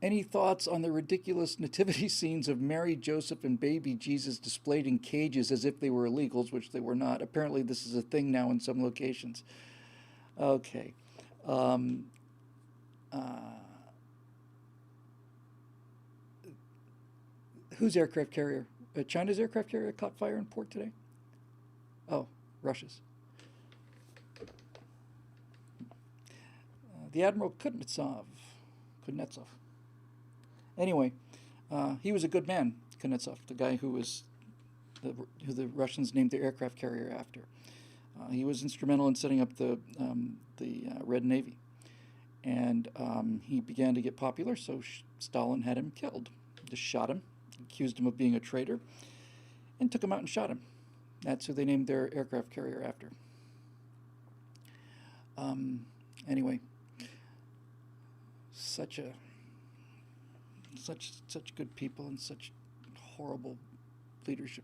Any thoughts on the ridiculous nativity scenes of Mary, Joseph, and baby Jesus displayed in cages as if they were illegals, which they were not? Apparently, this is a thing now in some locations. Okay. Um, uh, whose aircraft carrier? China's aircraft carrier caught fire in port today? Oh, Russia's. The Admiral Kuznetsov. Anyway, he was a good man, Kuznetsov, the guy who who the Russians named their aircraft carrier after. He was instrumental in setting up the Red Navy, and he began to get popular. So Stalin had him killed. Just shot him, accused him of being a traitor, and took him out and shot him. That's who they named their aircraft carrier after. Anyway, such good people and such horrible leadership.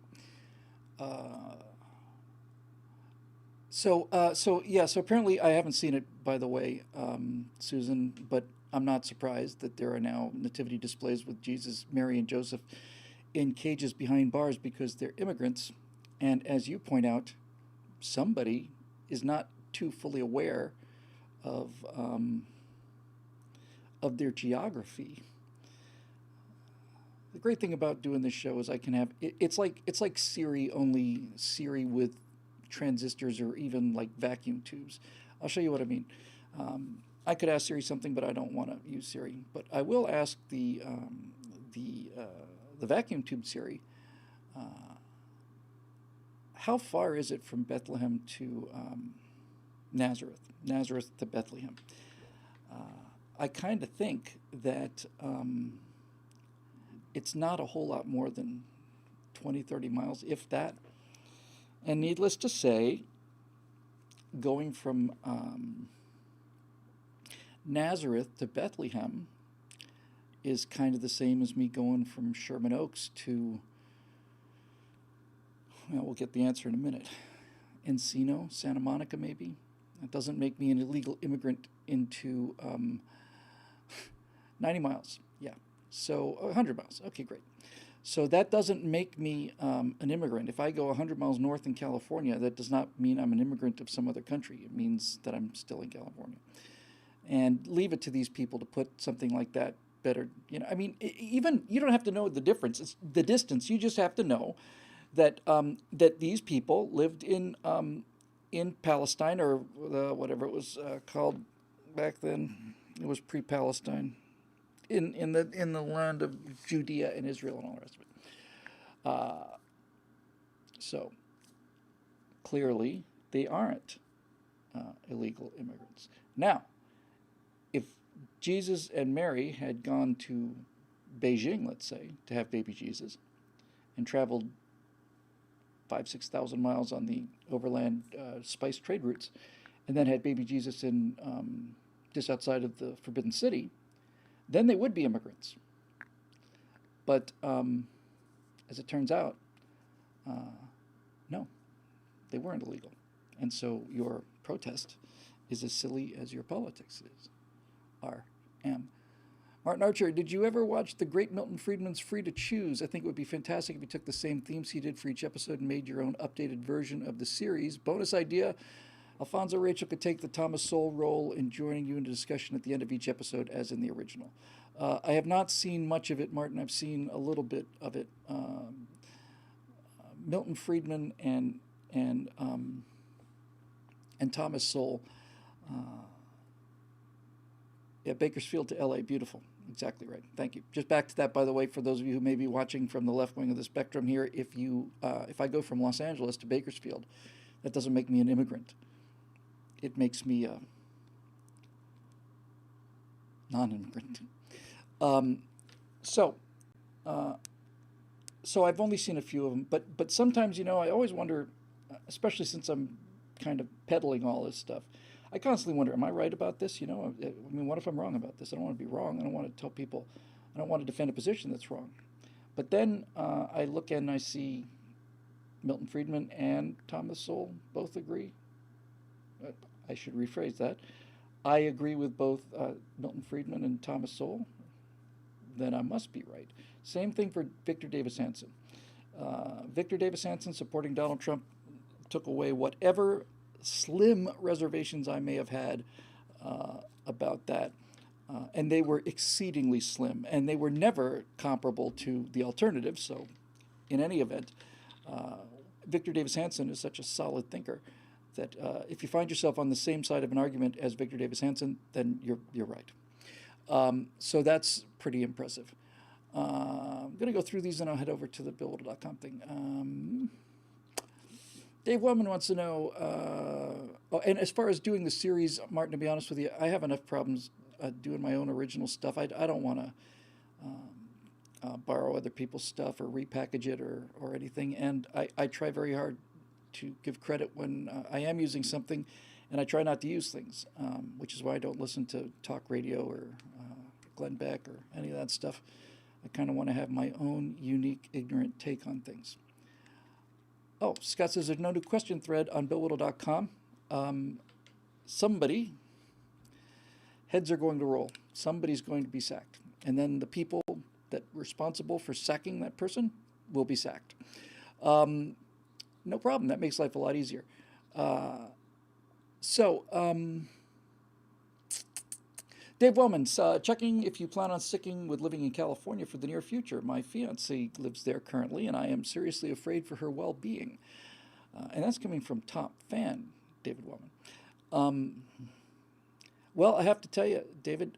So apparently I haven't seen it, by the way, Susan, but I'm not surprised that there are now nativity displays with Jesus, Mary, and Joseph in cages behind bars because they're immigrants. And as you point out, somebody is not too fully aware of their geography. The great thing about doing this show is I can have it's like Siri, only Siri with transistors or even like vacuum tubes. I'll show you what I mean. I could ask Siri something, but I don't want to use Siri. But I will ask the vacuum tube Siri. How far is it from Bethlehem to Nazareth? Nazareth to Bethlehem. I kind of think that it's not a whole lot more than 20, 30 miles, if that. And needless to say, going from Nazareth to Bethlehem is kind of the same as me going from Sherman Oaks to, well, we'll get the answer in a minute, Encino, Santa Monica maybe. That doesn't make me an illegal immigrant into 90 miles, yeah. So 100 miles, okay, great. So that doesn't make me an immigrant. If I go 100 miles north in California, that does not mean I'm an immigrant of some other country. It means that I'm still in California. And leave it to these people to put something like that better. I mean, even you don't have to know the difference. It's the distance. You just have to know that that these people lived in Palestine, or whatever it was called back then. It was pre-Palestine. In the land of Judea and Israel and all the rest of it. So clearly they aren't illegal immigrants. Now, if Jesus and Mary had gone to Beijing, let's say, to have baby Jesus, and traveled 5,000-6,000 miles on the overland spice trade routes, and then had baby Jesus in just outside of the Forbidden City, then they would be immigrants. But as it turns out, no, they weren't illegal. And so your protest is as silly as your politics is. R.M. Martin Archer, did you ever watch the great Milton Friedman's Free to Choose? I think it would be fantastic if you took the same themes he did for each episode and made your own updated version of the series. Bonus idea, Alfonso Rachel could take the Thomas Sowell role in joining you in a discussion at the end of each episode as in the original. I have not seen much of it, Martin. I've seen a little bit of it. Milton Friedman and Thomas Sowell. Yeah, Bakersfield to L.A., beautiful. Exactly right. Thank you. Just back to that, by the way, for those of you who may be watching from the left wing of the spectrum here, if I go from Los Angeles to Bakersfield, that doesn't make me an immigrant. It makes me a non-immigrant. So I've only seen a few of them, but sometimes, I always wonder, especially since I'm kind of peddling all this stuff, I constantly wonder, am I right about this? I mean, what if I'm wrong about this? I don't want to be wrong. I don't want to tell people, I don't want to defend a position that's wrong. But then I look and I see Milton Friedman and Thomas Sowell both agree. I should rephrase that. I agree with both Milton Friedman and Thomas Sowell. then I must be right. Same thing for Victor Davis Hanson. Victor Davis Hanson supporting Donald Trump took away whatever slim reservations I may have had about that. And they were exceedingly slim, and they were never comparable to the alternative. So, in any event, Victor Davis Hanson is such a solid thinker that if you find yourself on the same side of an argument as Victor Davis Hanson, then you're right. So that's pretty impressive. I'm going to go through these and I'll head over to the BillWhittle.com thing. Dave Wellman wants to know, and as far as doing the series, Martin, to be honest with you, I have enough problems doing my own original stuff. I don't want to borrow other people's stuff or repackage it or anything. And I try very hard to give credit when I am using something, and I try not to use things, which is why I don't listen to talk radio or Glenn Beck or any of that stuff. I kind of want to have my own unique, ignorant take on things. Oh, Scott says there's no new question thread on BillWhittle.com. Somebody, heads are going to roll. Somebody's going to be sacked. And then the people that are responsible for sacking that person will be sacked. No problem. That makes life a lot easier. Dave Wellman, checking if you plan on sticking with living in California for the near future. My fiancée lives there currently, and I am seriously afraid for her well-being. And that's coming from top fan, David Wellman. Well, I have to tell you, David,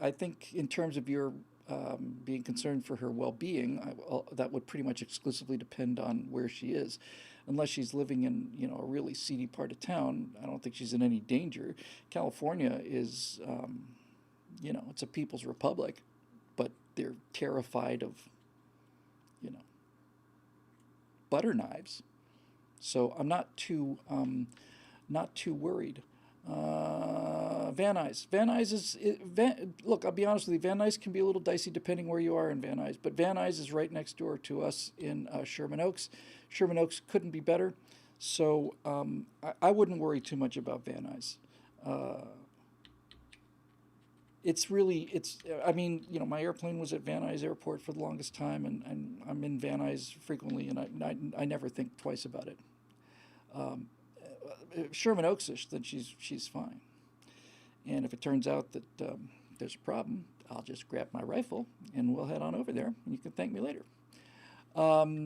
I think in terms of your being concerned for her well-being, that would pretty much exclusively depend on where she is. Unless she's living in, a really seedy part of town, I don't think she's in any danger. California is, it's a people's republic, but they're terrified of, butter knives. So I'm not too worried. Van Nuys. Van Nuys look, I'll be honest with you, Van Nuys can be a little dicey depending where you are in Van Nuys, but Van Nuys is right next door to us in Sherman Oaks. Sherman Oaks couldn't be better, so I wouldn't worry too much about Van Nuys. My airplane was at Van Nuys Airport for the longest time, and I'm in Van Nuys frequently, and I never think twice about it. Sherman Oaks-ish, then she's fine. And if it turns out that there's a problem, I'll just grab my rifle and we'll head on over there, and you can thank me later.